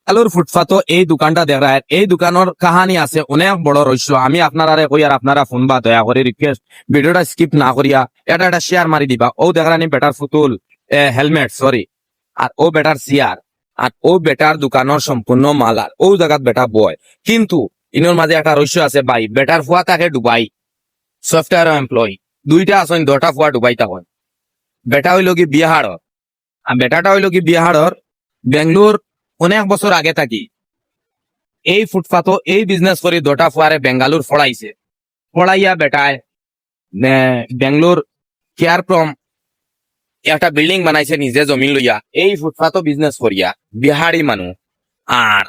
আলুর ফুটপাথও এই দোকানটা দেখায়, এই দোকানের কাহানি আছে অনেক বড় রহস্য। আমি আপনারা কই আর আপনারা ফোন বা দয়া করে রিকোয়েস্ট ভিডিওটা স্কিপ না করিয়া এটা শেয়ার মারি দিবা। ও দেখানি বেটার ফুতুল হেলমেট সরি, আর ও বেটার চেয়ার, আর ও বেটার দোকানের সম্পূর্ণ মাল, আর ও জায়গাত বেটা বয়। কিন্তু ইনোর মাঝে একটা রহস্য আছে ভাই। বেটার ফুয়া থাকে ডুবাই, সফটওয়্যার এমপ্লয়ি দুইটা আছেন, 10টা ফুয়া ডুবাই তখন। বেটা হইল কি বিহারর, আর বেটাটা হইল কি বিহারর বেঙ্গলোর অনেক বছর আগে থাকি এই ফুটপাথও এই বিজনেস করে 2টা ফুয়ারে বেঙ্গালুর ফড়াইছে। ফড়াইয়া বেটায় বেঙ্গলোর কেয়ার ফ্রম একটা বিল্ডিং বানাইছে নিজে জমিন লইয়া এই ফুটপাথও বিজনেস করিয়া, বিহারি মানুষ। আর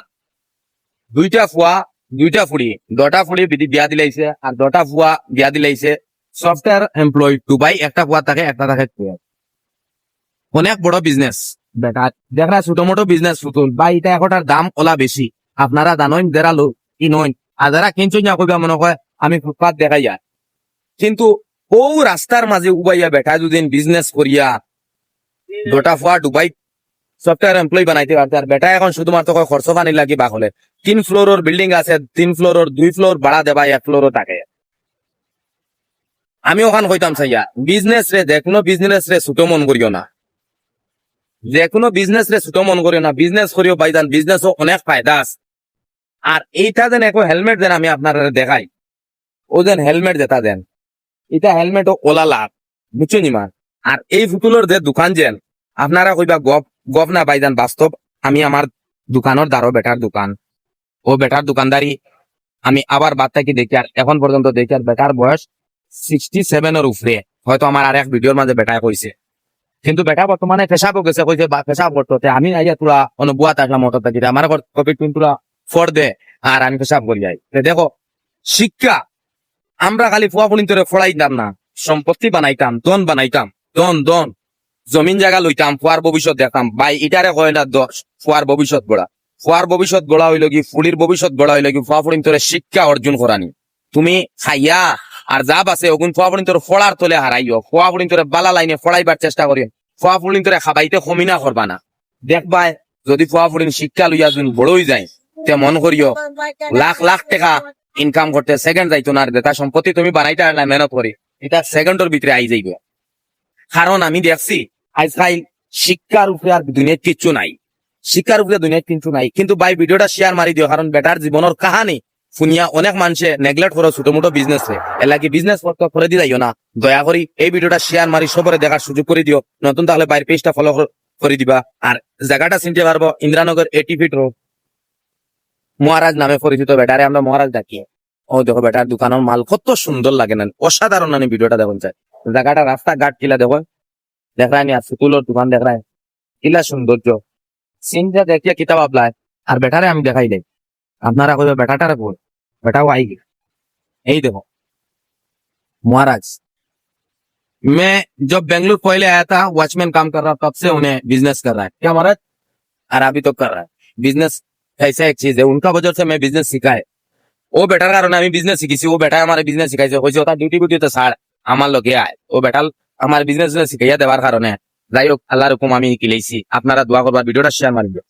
দুইটা ফুয়া, দুইটা ফুড়ি, 2টা ফুড়ি বিয়া দিলাইছে, আর 2টা ফুয়া বিয়া দিলাইছে সফটওয়্যার এমপ্লয় দুবাই। একটা ফুয়া থাকে, একটা থাকে কুয়েত। অনেক বড় বিজনেস বেটা, দেখা ছোট মোটো বিজনেস ফুতুল বা এটা এখনটার দাম ওলা বেশি। আপনারা জানেন যারা লোক কি নয়, আর যারা কিনছেন না কইবা মনে হয় আমি ফুটপাথ দেখাই যায়। কিন্তু ও রাস্তার মাঝে উবাইয়া বেটা যদি বিজনেস করিয়া 2টা ফুয়া ডুবাই সফটওয়্যার এমপ্লয়ি বানাইতে পারতে, আর বেটা এখন শুধুমাত্র খরচ পানি লাগি বা হলে 3 ফ্লোরের বিল্ডিং আছে, 3 ফ্লোরের 2 ফ্লোর ভাড়া দেবা, 1 ফ্লোরও থাকে। আমি ওখান কইতাম চাইয়া বিজনেস রে, যে কোনো বিজনেস রে ছোট মন করিও না, যে কোনো বিজনেস রে ছোট মন করিও না। বিজনেস করিও বাইদান, বিজনেসও অনেক ফায়দা আছে। আর এইটা যেন এক হেলমেট দেন আমি আপনারা দেখাই, ও যেন হেলমেট যেটা দেন, এটা হেলমেট ওলা লাভ, বুঝছো নিমা। আর এই ফুতুলোর যে দোকান যেন আপনারা কইবা গপ গপ না বাইদান, বাস্তব। আমি আমার দোকানের দ্বারো বেটার দোকান, ও বেটার দোকানদারি আমি আবার বাদ থাকি দেখি, আর এখন পর্যন্ত দেখি। আর বেটার বয়স 67 উপরে, হয়তো আমার আর এক ভিডিওর মাঝে বেটায় কইছে। কিন্তু বেটা বর্তমানে পেশাবও গেছে, কইছে বা পেশাব করতে আমি আইয়া তোরা অনুবাদ আসলাম মোটর থাকি আমার কপি তোরা ফর দে, আর আমি পেশাব করি যাই। দেখো শিক্ষা, আমরা খালি ফুয়া ফুলিন তোরে ফড়াইতাম না, সম্পত্তি বানাইতাম, দন বানাইতাম, দন দন জমিন জায়গা লইতাম, ফুয়ার ভবিষ্যৎ দেখতাম। ভাই ইটারে কয় না ফুয়ার ভবিষ্যৎ গড়া। ফুয়ার ভবিষ্যৎ গড়া হইল কি, ফুলির ভবিষ্যৎ গড়া হইল কি ফুয়া ফুলিন তোরে শিক্ষা অর্জন করানি। তুমি খাইয়া আর যা বাসে ওগুন ফুয়া ফুলিন তোর ফড়ার তলে হারাইও, ফুয়া ফুলিন তোরে বালা লাইনে ফড়াইবার চেষ্টা করিও, ফুয়া ফুলিন তোরে খাবাইতে কমিনা করবা না। দেখবাই যদি ফুয়া ফুলিন শিক্ষা লইয়া যদি বড়ই যায়, তে মন করিও লাখ লাখ টাকা ইনকাম করতে সেকেন্ড যাইতো না। আর যেটা সম্পত্তি তুমি বানাইতে আর মেহনত করি, এটা সেকেন্ডের ভিতরে আই যাইবে। কারণ আমি দেখছি আজকাল শিক্ষার উপরে আর দুনিয়ার কিচ্ছু নাই, শিক্ষার উপরে দুনিয়ার কিছু নাই। কিন্তু ভাই ভিডিওটা শেয়ার মারি দিও, কারণ বেটার জীবনের কাহানি শুনিয়া অনেক মানুষে নেগলেক্ট করো ছোট মোটো বিজনেস রে। এলাকি বিজনেস করে দি যাইও না, দয়া করি এই ভিডিওটা শেয়ার মারি সবরে দেখার সুযোগ করে দিও। নতুন তাহলে বাইরের পেজটা ফলো করে দিবা। আর জায়গাটা চিনতে পারবো ইন্দ্রানগর 80 ফিট রোড, মহারাজ নামে পরিচিত। বেটারে আমরা মহারাজ ডাকি। ও দেখো বেটার দোকানের মাল কত সুন্দর লাগে না, অসাধারণ। আমি ভিডিওটা দেখুন চাই, জায়গাটা রাস্তা ঘাট কিলা দেখো, দেখায়নি আর ফুতুলোর দোকান দেখায় কিলা সৌন্দর্য, সিনটা দেখিয়া কিতাব আপলায়। আর বেটারে আমি দেখাই দেয়, আপনারা কইবে বেটাটারে বল, বেটাও আই গে। এই देखो महाराज, मैं जब बेंगलुरु पहले आया था वॉचमैन काम कर रहा, तब से उन्हें बिजनेस कर रहा है क्या महाराज, और अभी तो कर रहा है। बिजनेस ऐसा एक चीज है, उनका वजह से मैं बिजनेस सीखा है। ও বেটার কারণে আমি বিজনেস শিখেছি, ও বেটা আমার বিজনেস শিখাইছে, হয়েছে ওটা ডিউটি বিউটি তো ছাড় আমার লোকে আয়। ও বেটাল আমার বিজনেস শিখাইয়া দেওয়ার কারণে যাই হোক আল্লাহর হুকুম আমি কিলেছি। আপনারা দোয়া করবার, ভিডিওটা শেয়ার মারি দিও।